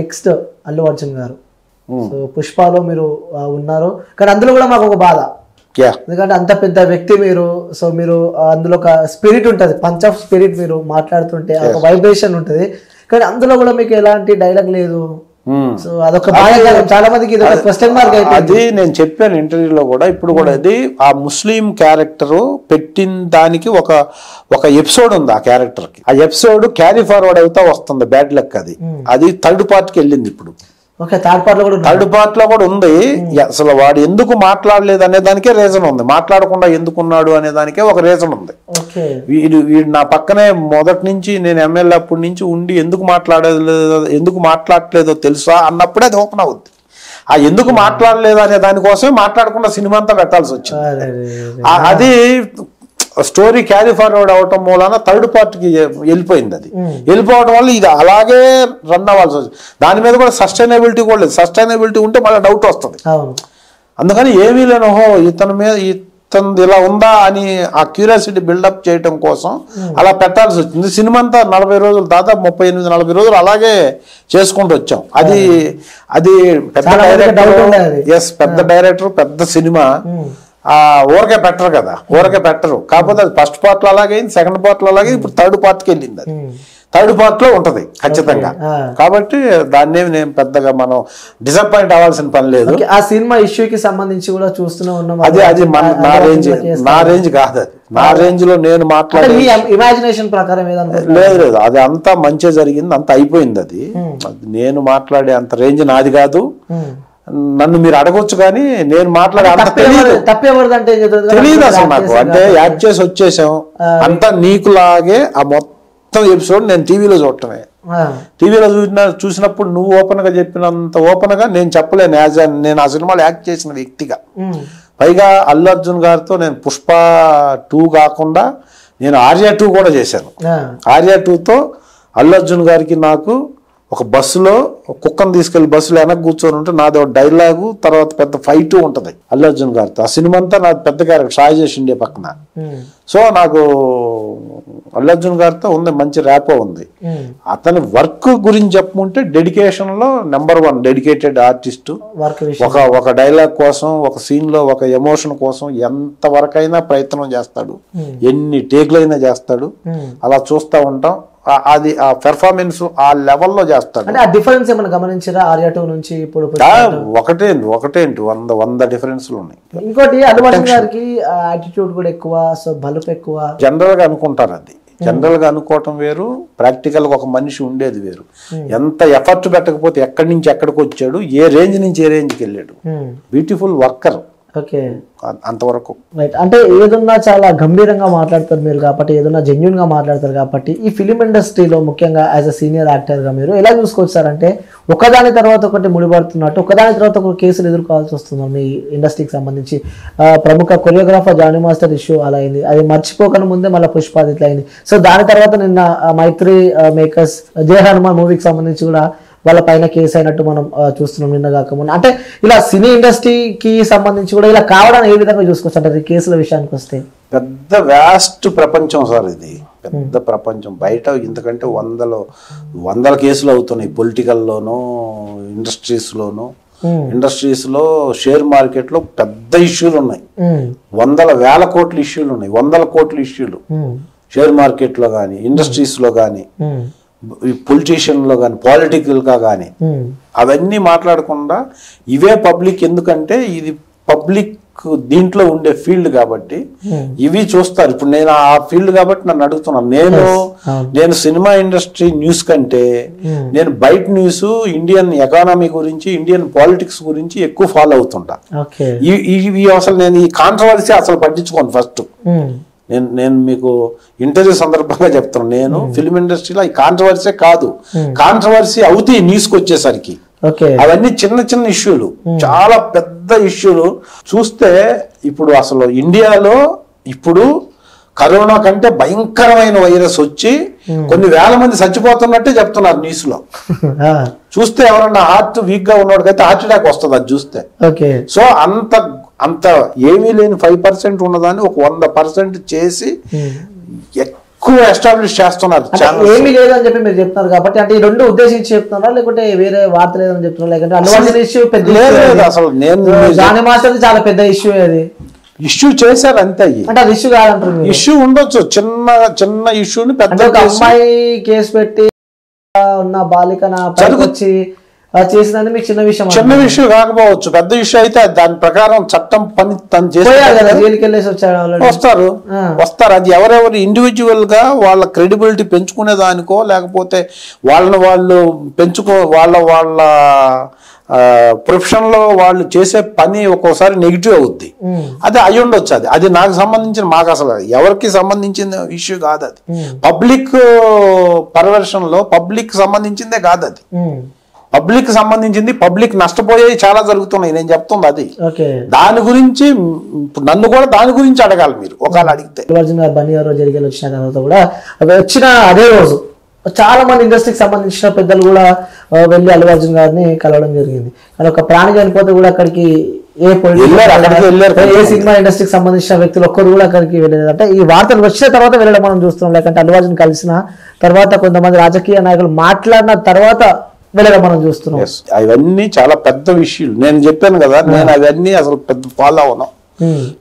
Next Allu Arjun గారు so పుష్పలో మీరు ఉన్నారు కానీ అందులో కూడా మాకు ఒక బాధ ఎందుకంటే అంత పెద్ద వ్యక్తి మీరు సో మీరు అందులో ఒక స్పిరిట్ ఉంటుంది పంచ్ ఆఫ్ స్పిరిట్ మీరు మాట్లాడుతుంటే ఒక వైబ్రేషన్ ఉంటుంది కానీ అందులో కూడా మీకు ఎలాంటి డైలాగ్ లేదు సో అదొక చాలా మందికి క్వశ్చన్ మార్క్ అయిపోయింది. అది నేను చెప్పాను ఇంటర్వ్యూలో కూడా ఇప్పుడు కూడా అది ఆ ముస్లిం క్యారెక్టర్ పెట్టిన దానికి ఒక ఎపిసోడ్ ఉంది ఆ క్యారెక్టర్ కి. ఆ ఎపిసోడ్ క్యారీ ఫార్వర్డ్ అవుతా వస్తుంది బ్యాడ్ లక్ అది థర్డ్ పార్ట్ కి వెళ్ళింది. ఇప్పుడు థర్డ్ పార్ట్ లో కూడా ఉంది. అసలు వాడు ఎందుకు మాట్లాడలేదు అనే దానికే రీజన్ ఉంది, మాట్లాడకుండా ఎందుకున్నాడు అనే దానికే ఒక రీజన్ ఉంది. వీడు నా పక్కనే మొదటి నుంచి నేను ఎమ్మెల్యే అప్పటి నుంచి ఉండి ఎందుకు మాట్లాడలేదో తెలుసా అన్నప్పుడే అది ఓపెన్ అవుద్ది. ఆ ఎందుకు మాట్లాడలేదు అనే దానికోసమే మాట్లాడకుండా సినిమా అంతా పెట్టాల్సి వచ్చింది. అది స్టోరీ క్యారీ ఫార్వర్డ్ అవటం మూలన థర్డ్ పార్ట్కి వెళ్ళిపోయింది. అది వెళ్ళిపోవడం వల్ల ఇది అలాగే రన్ అవ్వాల్సి వచ్చింది. దాని మీద కూడా సస్టైనబిలిటీ కూడా లేదు. సస్టైనబిలిటీ ఉంటే మళ్ళీ డౌట్ వస్తుంది. అందుకని ఏమీ లేను ఇతను ఇలా ఉందా అని ఆ క్యూరియాసిటీ బిల్డప్ చేయటం కోసం అలా పెట్టాల్సి వచ్చింది. సినిమా అంతా 40 రోజులు దాదాపు 38-40 రోజులు అలాగే చేసుకుంటూ వచ్చాం. అది పెద్ద డైరెక్టర్, పెద్ద డైరెక్టర్, పెద్ద సినిమా ఊరకే పెట్టరు కదా, ఊరకే పెట్టరు. కాకపోతే అది ఫస్ట్ పార్ట్ లో అలాగే సెకండ్ పార్ట్ లో అలాగే ఇప్పుడు థర్డ్ పార్ట్ కి వెళ్ళింది. అది థర్డ్ పార్ట్ లో ఉంటది ఖచ్చితంగా. కాబట్టి దాన్ని నేను పెద్దగా మనం డిసప్పాయింట్ అవ్వాల్సిన పని లేదు. ఆ సినిమా ఇష్యూకి సంబంధించి కూడా చూస్తూనే ఉన్నాం. అది నా రేంజ్ కాదు. అది నా రేంజ్ లో నేను మాట్లాడే ఇమాజినేషన్ ప్రకారం లేదు. అది అంతా మంచిగా జరిగింది, అంత అయిపోయింది. అది నేను మాట్లాడే అంత రేంజ్ నాది కాదు. నన్ను మీరు అడగొచ్చు కానీ నేను మాట్లాడే అంత తెలియదు అసలు నాకు. అంటే యాక్ట్ చేసి వచ్చేసాం అంతా నీకులాగే. ఆ మొత్తం ఎపిసోడ్ నేను టీవీలో చూడటమే. టీవీలో చూసినప్పుడు నువ్వు ఓపెన్ గా చెప్పినంత ఓపెన్ గా నేను చెప్పలేను. నేను ఆ సినిమాలో యాక్ట్ చేసిన వ్యక్తిగా. పైగా అల్లు అర్జున్ గారితో నేను పుష్ప 2 కాకుండా నేను ఆర్య 2 కూడా చేశాను. ఆర్య 2తో అల్లు అర్జున్ గారికి నాకు ఒక బస్సులో కుక్కను తీసుకెళ్లి బస్సులో వెనక్కి కూర్చొని ఉంటే నాది ఒక డైలాగు, తర్వాత పెద్ద ఫైట్ ఉంటుంది అల్లు అర్జున్ గారితో. ఆ సినిమా అంతా నాది పెద్ద క్యారెక్టర్, సాయిజేష్ ఇండియా పక్కన. సో నాకు అల్లు అర్జున్ గారితో ఉంది మంచి ర్యాపో ఉంది. అతని వర్క్ గురించి చెప్పుకుంటే డెడికేషన్ లో నెంబర్ 1 డెడికేటెడ్ ఆర్టిస్ట్. ఒక డైలాగ్ కోసం, ఒక సీన్ లో ఒక ఎమోషన్ కోసం ఎంత వరకైనా ప్రయత్నం చేస్తాడు, ఎన్ని టేక్లైనా చేస్తాడు. అలా చూస్తూ ఉంటాం. అది ఆ పెర్ఫార్మెన్స్ ఆ లెవెల్లో చేస్తాడు. అంటే ఆ డిఫరెన్స్ ఏమైనా గమనించారా ఆర్య 2 నుంచి ఇప్పుడు? ఒకటేంటి 100 డిఫరెన్స్లు ఉన్నాయి. ఇంకోటి అల్లు అర్జున్ గారికి యాటిట్యూడ్ కూడా ఎక్కువ, సో బలుపు ఎక్కువ జనరల్ గా అనుకుంటారు. అది జనరల్ గా అనుకోవటం వేరు, ప్రాక్టికల్ గా ఒక మనిషి ఉండేది వేరు. ఎంత ఎఫర్ట్ పెట్టకపోతే ఎక్కడి నుంచి ఎక్కడికి వచ్చాడు, ఏ రేంజ్ నుంచి ఏ రేంజ్కి వెళ్ళాడు. Beautiful worker. ఓకే, అంతవరకు రైట్. అంటే ఏదన్నా చాలా గంభీరంగా మాట్లాడతారు మీరు కాబట్టి, ఏదన్నా జెన్యున్ గా మాట్లాడతారు కాబట్టి, ఈ ఫిలిం ఇండస్ట్రీలో ముఖ్యంగా యాజ్ అ సీనియర్ యాక్టర్ గా మీరు ఎలా చూసుకొచ్చారంటే ఒకదాని తర్వాత ఒకటి ముడిపడుతున్నట్టు ఒకదాని తర్వాత ఒక కేసులు ఎదుర్కోవాల్సి వస్తుంది మీ ఇండస్ట్రీకి సంబంధించి. ప్రముఖ కొరియోగ్రాఫర్ జానీ మాస్టర్ ఇష్యూ అలా అయింది, అది మర్చిపోకనే ముందే మళ్ళీ పుష్ప ఇట్లా అయింది. సో దాని తర్వాత నిన్న మైత్రి మేకర్స్ జయ హనుమాన్ మూవీకి సంబంధించి కూడా వాళ్ళ పైన కేసు అయినట్టు మనం చూస్తున్నాం నిన్న కాకముందు. అంటే ఇలా సినీ ఇండస్ట్రీకి సంబంధించి కూడా ఇలా కావడానికి ఏ విధంగా చూసుకోవచ్చు అంటే కేసుల విషయానికి వస్తే? పెద్ద వ్యాస్ట్ ప్రపంచం సార్ ఇది, పెద్ద ప్రపంచం. బయట ఇంతకంటే వందల కేసులు అవుతున్నాయి పొలిటికల్లోనూ, ఇండస్ట్రీస్లోనూ. ఇండస్ట్రీస్లో షేర్ మార్కెట్లో పెద్ద ఇష్యూలు ఉన్నాయి. 100,000 కోట్ల ఇష్యూలు ఉన్నాయి, 100 కోట్ల ఇష్యూలు షేర్ మార్కెట్లో కానీ, ఇండస్ట్రీస్లో కానీ, పొలిటీషియన్లో కానీ, పాలిటికల్ గా కానీ. అవన్నీ మాట్లాడకుండా ఇవే పబ్లిక్, ఎందుకంటే ఇది పబ్లిక్ దీంట్లో ఉండే ఫీల్డ్ కాబట్టి ఇవి చూస్తారు. ఇప్పుడు నేను ఆ ఫీల్డ్ కాబట్టి నన్ను అడుగుతున్నాను. నేను సినిమా ఇండస్ట్రీ న్యూస్ కంటే నేను బయట న్యూస్, ఇండియన్ ఎకానమీ గురించి, ఇండియన్ పాలిటిక్స్ గురించి ఎక్కువ ఫాలో అవుతుంటా. ఇవి అసలు నేను ఈ కాంట్రవర్సీ అసలు పట్టించుకోను. ఫస్ట్ నేను మీకు ఇంటర్వ్యూ సందర్భంగా చెప్తాను, నేను ఫిల్మ్ ఇండస్ట్రీలో ఈ కాంట్రవర్సీ కాదు, కాంట్రవర్సీ అవుతాయి న్యూస్కి వచ్చేసరికి. అవన్నీ చిన్న చిన్న ఇష్యూలు, చాలా పెద్ద ఇష్యూలు. చూస్తే ఇప్పుడు అసలు ఇండియాలో ఇప్పుడు కరోనా కంటే భయంకరమైన వైరస్ వచ్చి కొన్ని వేల మంది చచ్చిపోతున్నట్టే చెప్తున్నారు న్యూస్ లో. చూస్తే ఎవరన్నా హార్ట్ వీక్ గా ఉన్నవాడికైతే హార్ట్ అటాక్ వస్తుంది అది చూస్తే. సో అంత ఏమీ లేని 5% ఉన్నదాన్ని ఒక 100% చేసి ఎక్కువ ఎస్టాబ్లిష్ చేస్తున్నారు అంటే ఏమీ లేదని చెప్పి మీరు చెప్తున్నారు కాబట్టి, అంటే ఈ రెండు ఉద్దేశించి చెప్తున్నారా లేకుంటే వేరే వార్త లేదని చెప్తున్నారు? లేకుంటే అల్లు అర్జున్ ఇష్యూ పెద్ద లేదు అసలు. నేను జానీ మాస్టర్ చాలా పెద్ద ఇష్యూ అది ఇష్యూ చేశారు అంతే. అంటే అది ఇష్యూ కాదంటారు? ఇష్యూ ఉండొచ్చు, చిన్న చిన్న ఇష్యూని పెద్ద ఒక అమ్మాయి కేసు పెట్టి ఉన్న బాలిక నా పైకి వచ్చి చేసినది మీకు చిన్న విషయం? చిన్న విషయం కాకపోవచ్చు, పెద్ద విషయం అయితే దాని ప్రకారం చట్టం పని తను వస్తారు. అది ఎవరెవరు ఇండివిజువల్ గా వాళ్ళ క్రెడిబిలిటీ పెంచుకునే దానికో, లేకపోతే వాళ్ళని వాళ్ళు వాళ్ళ ప్రొఫెషన్ లో వాళ్ళు చేసే పని ఒక్కోసారి నెగిటివ్ అవుద్ది. అది అయి ఉండొచ్చు. అది నాకు సంబంధించిన, మాకు అసలు ఎవరికి సంబంధించిన ఇష్యూ కాదు. అది పబ్లిక్ పర్వర్షన్ లో పబ్లిక్ సంబంధించిందే కాదు. అది పబ్లిక్ సంబంధించింది. పబ్లిక్ నష్టపోయేవి చాలా జరుగుతున్నాయి, నేను చెప్తుంది అది. దాని గురించి నన్ను కూడా దాని గురించి అడగాలి మీరు ఒకవేళ అడిగితే. అల్లు అర్జున్ గారు బన్నీ గారు జరిగేలు వచ్చిన తర్వాత కూడా వచ్చిన అదే రోజు చాలా మంది ఇండస్ట్రీకి సంబంధించిన పెద్దలు కూడా వెళ్ళి అల్లు అర్జున్ గారిని కలవడం జరిగింది. కానీ ఒక ప్రాణి చనిపోతే కూడా అక్కడికి ఏ సినిమా ఇండస్ట్రీకి సంబంధించిన వ్యక్తులు ఒక్కరు కూడా అక్కడికి వెళ్ళలేదు. అంటే ఈ వార్తలు వచ్చిన తర్వాత వెళ్ళడం మనం చూస్తున్నాం. లేకంటే అల్లు అర్జున్ కలిసిన తర్వాత కొంతమంది రాజకీయ నాయకులు మాట్లాడిన తర్వాత వెళ్ళడం మనం చూస్తున్నాం. అవన్నీ చాలా పెద్ద విషయాలు. నేను చెప్పాను కదా, నేను అవన్నీ అసలు పెద్ద ఫాలో అవును.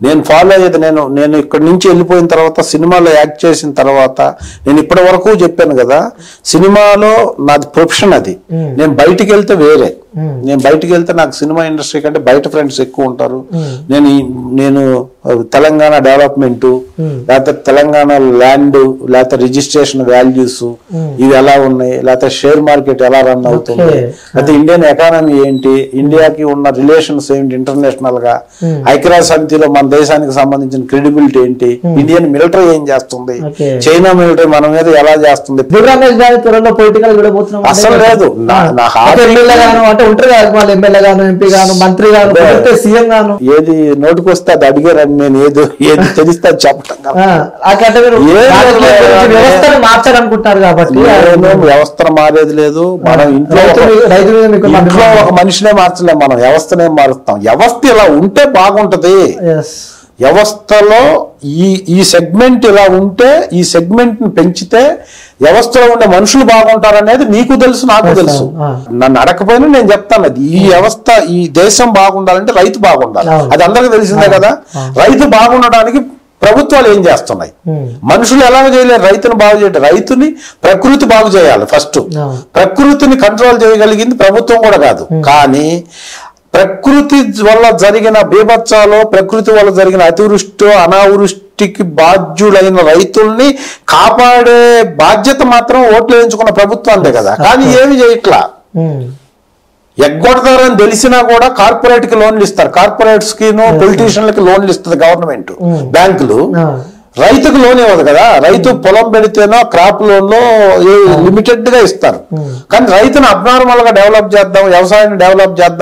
నేను ఫాలో అయ్యేది నేను ఇక్కడి నుంచి వెళ్ళిపోయిన తర్వాత, సినిమాలో యాక్ట్ చేసిన తర్వాత, నేను ఇప్పటి వరకు చెప్పాను కదా, సినిమాలో నాది ప్రొఫెషన్. అది నేను బయటికి వెళ్తే వేరే. నేను బయటికి వెళ్తే నాకు సినిమా ఇండస్ట్రీ కంటే బయట ఫ్రెండ్స్ ఎక్కువ ఉంటారు. నేను తెలంగాణ డెవలప్మెంట్, లేకపోతే తెలంగాణ ల్యాండ్, లేకపోతే రిజిస్ట్రేషన్ వాల్యూస్ ఇవి ఎలా ఉన్నాయి, లేకపోతే షేర్ మార్కెట్ ఎలా రన్ అవుతుంది, లేకపోతే ఇండియన్ ఎకానమీ ఏంటి, ఇండియాకి ఉన్న రిలేషన్స్ ఏంటి ఇంటర్నేషనల్ గా, ఐక్యరాజ్య సమితిలో మన దేశానికి సంబంధించిన క్రెడిబిలిటీ ఏంటి, ఇండియన్ మిలిటరీ ఏం చేస్తుంది, చైనా మిలిటరీ మన మీద ఎలా చేస్తుంది. అసలు లేదు. ఏది నోటికి వస్తే అది అడిగారని నేను ఏది తెలిస్తే చెప్పటం మార్చాలనుకుంటారు కాబట్టి వ్యవస్థను మారేది లేదు. మనం ఇంట్లో ఒక మనిషినే మార్చలేం, మనం వ్యవస్థనే మారుస్తాం. వ్యవస్థ ఇలా ఉంటే బాగుంటది. వ్యవస్థలో ఈ సెగ్మెంట్ ఇలా ఉంటే, ఈ సెగ్మెంట్ ని పెంచితే వ్యవస్థలో ఉండే మనుషులు బాగుంటారనేది మీకు తెలుసు, నాకు తెలుసు. నన్ను అడగకపోయినా నేను చెప్తాను. అది ఈ వ్యవస్థ, ఈ దేశం బాగుండాలంటే రైతు బాగుండాలి. అది అందరికీ తెలిసిందే కదా. రైతు బాగుండడానికి ప్రభుత్వాలు ఏం చేస్తున్నాయి? మనుషులు ఎలాగ చేయలేరు రైతును బాగు చేయడం. రైతుని ప్రకృతి బాగు చేయాలి ఫస్ట్. ప్రకృతిని కంట్రోల్ చేయగలిగింది ప్రభుత్వం కూడా కాదు. కానీ ప్రకృతి వల్ల జరిగిన బీభత్సాలో, ప్రకృతి వల్ల జరిగిన అతివృష్టి అనావృష్టికి బాధ్యులైన రైతుల్ని కాపాడే బాధ్యత మాత్రం ఓట్లు వేయించుకున్న ప్రభుత్వాందే కదా. కానీ ఏమి చేయట్లా. ఎగ్గొడతారని తెలిసినా కూడా కార్పొరేట్ కి లోన్లు ఇస్తారు. కార్పొరేట్స్ కి పొలిటీషియన్లకి లోన్లు ఇస్తుంది గవర్నమెంట్, బ్యాంకులు. రైతుకు లోన్ ఇవ్వదు కదా. రైతు పొలం పెడితేనో క్రాప్ లోన్లో లిమిటెడ్ గా ఇస్తారు. కానీ రైతును అబ్నార్మల్ గా డెవలప్ చేద్దాం, వ్యవసాయాన్ని డెవలప్ చేద్దాం